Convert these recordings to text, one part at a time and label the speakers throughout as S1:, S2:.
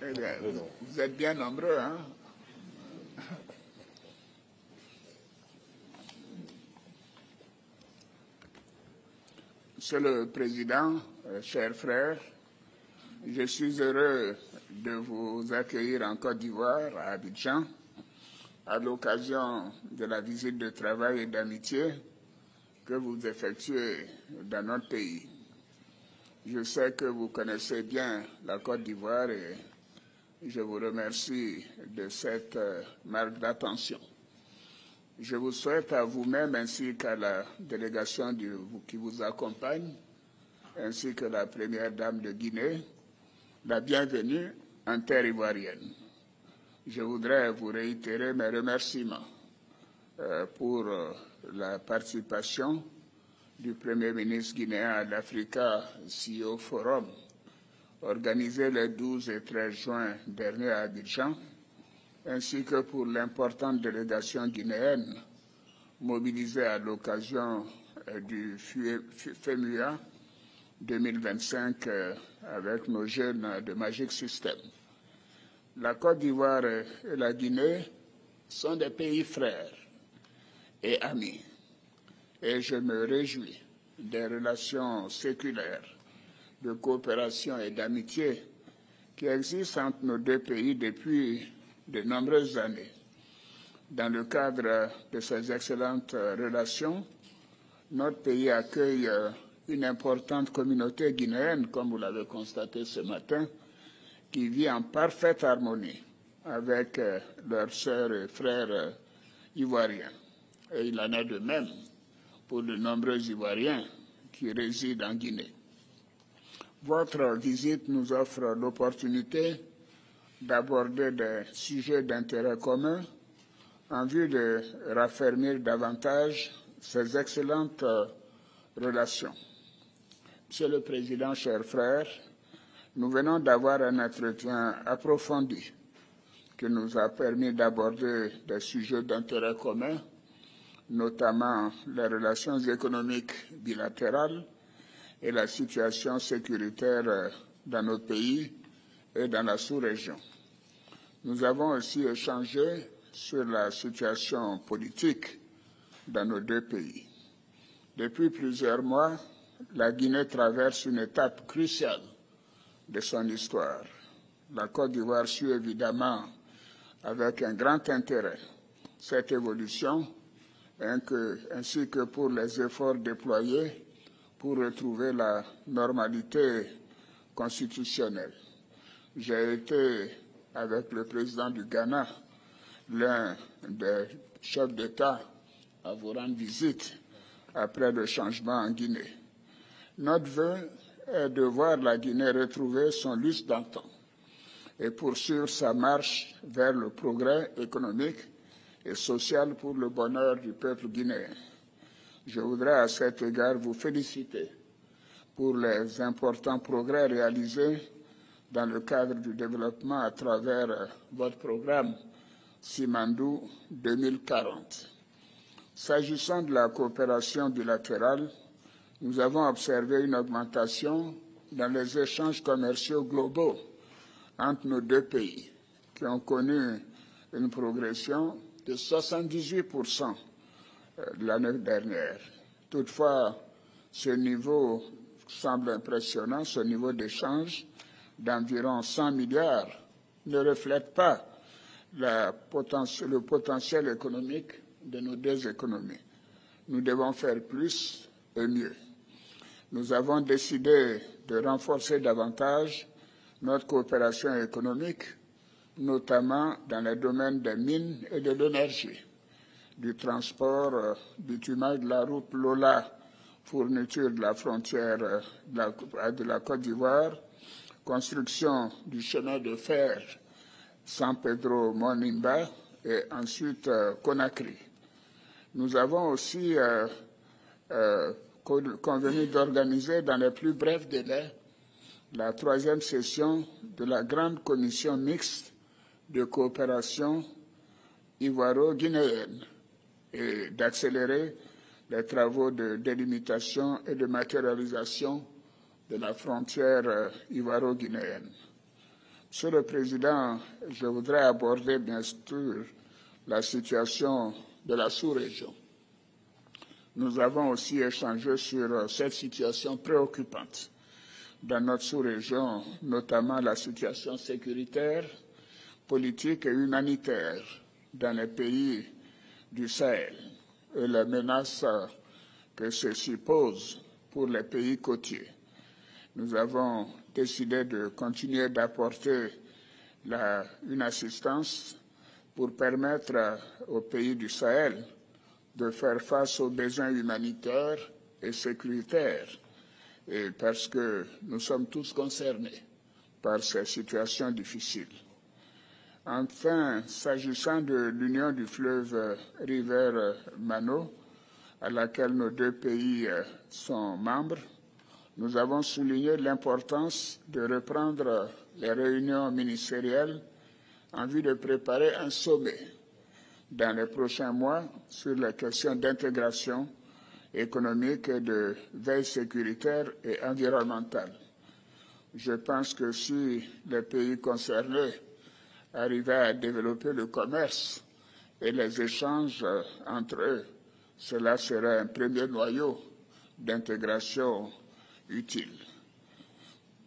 S1: Eh bien, vous êtes bien nombreux, hein? Monsieur le Président, chers frères, je suis heureux de vous accueillir en Côte d'Ivoire, à Abidjan, à l'occasion de la visite de travail et d'amitié que vous effectuez dans notre pays. Je sais que vous connaissez bien la Côte d'Ivoire et je vous remercie de cette marque d'attention. Je vous souhaite à vous-même ainsi qu'à la délégation qui vous accompagne, ainsi que la première dame de Guinée, la bienvenue en terre ivoirienne. Je voudrais vous réitérer mes remerciements pour la participation du Premier ministre guinéen à l'Africa CEO Forum, organisé les 12 et 13 juin dernier à Abidjan, ainsi que pour l'importante délégation guinéenne mobilisée à l'occasion du FEMUA 2025 avec nos jeunes de Magic System. La Côte d'Ivoire et la Guinée sont des pays frères et amis, et je me réjouis des relations séculaires de coopération et d'amitié qui existent entre nos deux pays depuis de nombreuses années. Dans le cadre de ces excellentes relations, notre pays accueille une importante communauté guinéenne, comme vous l'avez constaté ce matin, qui vit en parfaite harmonie avec leurs sœurs et frères ivoiriens. Et il en est de même pour de nombreux Ivoiriens qui résident en Guinée. Votre visite nous offre l'opportunité d'aborder des sujets d'intérêt commun en vue de raffermir davantage ces excellentes relations. Monsieur le Président, chers frères, nous venons d'avoir un entretien approfondi qui nous a permis d'aborder des sujets d'intérêt commun, notamment les relations économiques bilatérales et la situation sécuritaire dans notre pays et dans la sous-région. Nous avons aussi échangé sur la situation politique dans nos deux pays. Depuis plusieurs mois, la Guinée traverse une étape cruciale de son histoire. La Côte d'Ivoire suit évidemment avec un grand intérêt cette évolution, ainsi que pour les efforts déployés pour retrouver la normalité constitutionnelle. J'ai été, avec le président du Ghana, l'un des chefs d'État à vous rendre visite après le changement en Guinée. Notre vœu est de voir la Guinée retrouver son lustre d'antan et poursuivre sa marche vers le progrès économique et social pour le bonheur du peuple guinéen. Je voudrais à cet égard vous féliciter pour les importants progrès réalisés dans le cadre du développement à travers votre programme Simandou 2040. S'agissant de la coopération bilatérale, nous avons observé une augmentation dans les échanges commerciaux globaux entre nos deux pays, qui ont connu une progression de 78% l'année dernière. Toutefois, ce niveau semble impressionnant, ce niveau d'échange d'environ 100 milliards ne reflète pas le potentiel économique de nos deux économies. Nous devons faire plus et mieux. Nous avons décidé de renforcer davantage notre coopération économique, notamment dans les domaines des mines et de l'énergie, du transport, bitumage de la route Lola, fourniture de la frontière de la Côte d'Ivoire, construction du chemin de fer San Pedro-Monimba et ensuite Conakry. Nous avons aussi convenu d'organiser dans les plus brefs délais la 3e session de la grande commission mixte de coopération ivoiro-guinéenne et d'accélérer les travaux de délimitation et de matérialisation de la frontière ivoiro-guinéenne. Monsieur le Président, je voudrais aborder bien sûr la situation de la sous-région. Nous avons aussi échangé sur cette situation préoccupante dans notre sous-région, notamment la situation sécuritaire, politique et humanitaire dans les pays du Sahel et les menaces que ceci pose pour les pays côtiers. Nous avons décidé de continuer d'apporter une assistance pour permettre aux pays du Sahel de faire face aux besoins humanitaires et sécuritaires, et parce que nous sommes tous concernés par ces situations difficiles. Enfin, s'agissant de l'Union du fleuve River-Mano, à laquelle nos deux pays sont membres, nous avons souligné l'importance de reprendre les réunions ministérielles en vue de préparer un sommet dans les prochains mois sur les questions d'intégration économique et de veille sécuritaire et environnementale. Je pense que si les pays concernés arrivaient à développer le commerce et les échanges entre eux, cela serait un premier noyau d'intégration utile.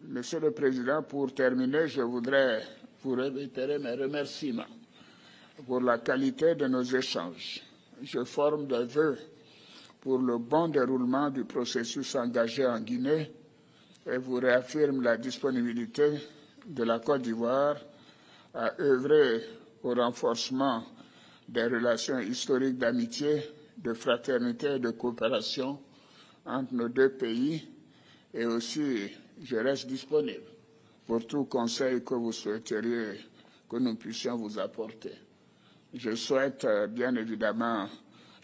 S1: Monsieur le Président, pour terminer, je voudrais vous réitérer mes remerciements pour la qualité de nos échanges. Je forme des vœux pour le bon déroulement du processus engagé en Guinée et vous réaffirme la disponibilité de la Côte d'Ivoire à œuvrer au renforcement des relations historiques d'amitié, de fraternité et de coopération entre nos deux pays, et aussi je reste disponible pour tout conseil que vous souhaiteriez que nous puissions vous apporter. Je souhaite bien évidemment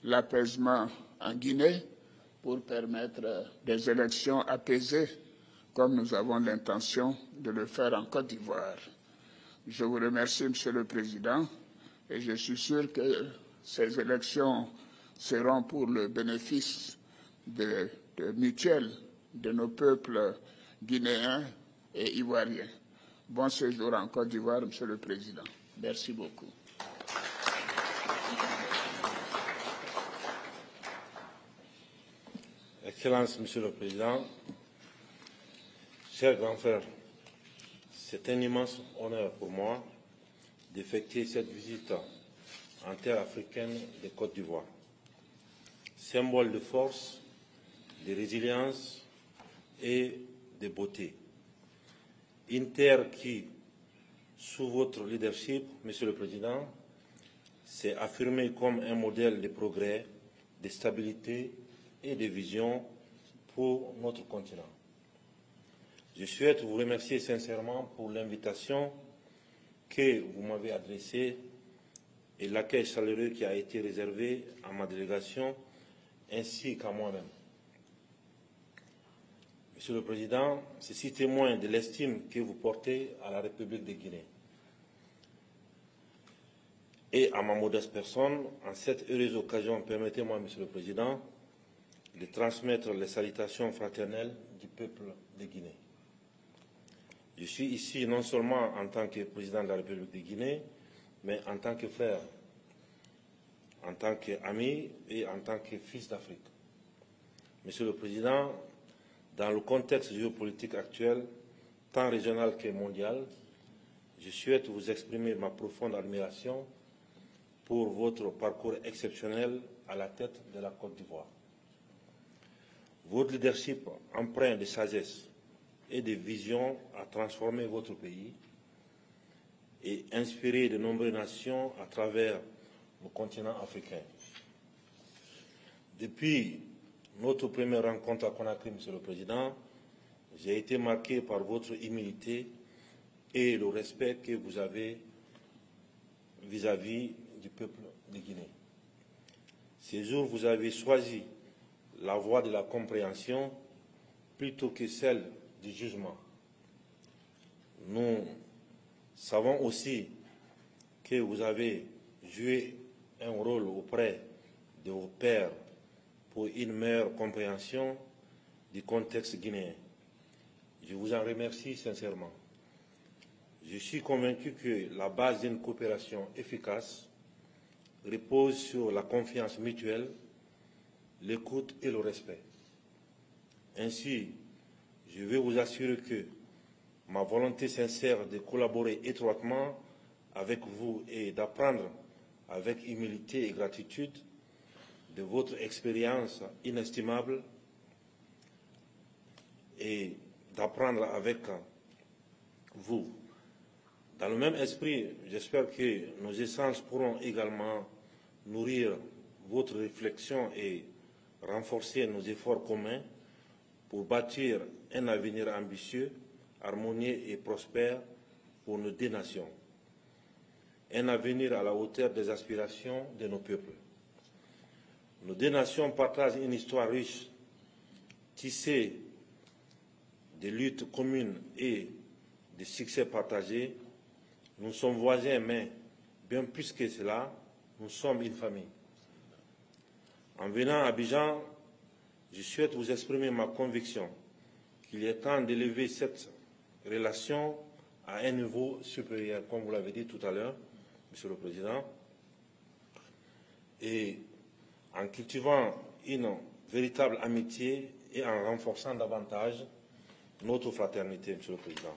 S1: l'apaisement en Guinée pour permettre des élections apaisées comme nous avons l'intention de le faire en Côte d'Ivoire. Je vous remercie, Monsieur le Président, et je suis sûr que ces élections seront pour le bénéfice mutuel de nos peuples guinéens et ivoiriens. Bon séjour en Côte d'Ivoire, Monsieur le Président. Merci beaucoup.
S2: Excellence, Monsieur le Président, chers grands frères, c'est un immense honneur pour moi d'effectuer cette visite en terre africaine de Côte d'Ivoire. Symbole de force, de résilience et de beauté. Une terre qui, sous votre leadership, Monsieur le Président, s'est affirmée comme un modèle de progrès, de stabilité et de vision pour notre continent. Je souhaite vous remercier sincèrement pour l'invitation que vous m'avez adressée et l'accueil chaleureux qui a été réservé à ma délégation ainsi qu'à moi-même. Monsieur le Président, ceci témoigne de l'estime que vous portez à la République de Guinée. Et à ma modeste personne, en cette heureuse occasion, permettez-moi, Monsieur le Président, de transmettre les salutations fraternelles du peuple de Guinée. Je suis ici non seulement en tant que président de la République de Guinée, mais en tant que frère, en tant qu'ami et en tant que fils d'Afrique. Monsieur le Président, dans le contexte géopolitique actuel, tant régional que mondial, je souhaite vous exprimer ma profonde admiration pour votre parcours exceptionnel à la tête de la Côte d'Ivoire. Votre leadership empreint de sagesse et de vision a transformé votre pays et inspiré de nombreuses nations à travers le continent africain. Depuis notre première rencontre à Conakry, Monsieur le Président, j'ai été marqué par votre humilité et le respect que vous avez vis-à-vis du peuple de Guinée. Ces jours, vous avez choisi la voie de la compréhension plutôt que celle du jugement. Nous savons aussi que vous avez joué un rôle auprès de vos pairs pour une meilleure compréhension du contexte guinéen. Je vous en remercie sincèrement. Je suis convaincu que la base d'une coopération efficace repose sur la confiance mutuelle, l'écoute et le respect. Ainsi, je veux vous assurer que ma volonté sincère de collaborer étroitement avec vous et d'apprendre avec humilité et gratitude de votre expérience inestimable et d'apprendre avec vous. Dans le même esprit, j'espère que nos échanges pourront également nourrir votre réflexion et renforcer nos efforts communs pour bâtir un avenir ambitieux, harmonieux et prospère pour nos deux nations. Un avenir à la hauteur des aspirations de nos peuples. Nos deux nations partagent une histoire riche, tissée de luttes communes et de succès partagés. Nous sommes voisins, mais bien plus que cela, nous sommes une famille. En venant à Abidjan, je souhaite vous exprimer ma conviction qu'il est temps d'élever cette relation à un niveau supérieur, comme vous l'avez dit tout à l'heure, Monsieur le Président, et en cultivant une véritable amitié et en renforçant davantage notre fraternité, Monsieur le Président.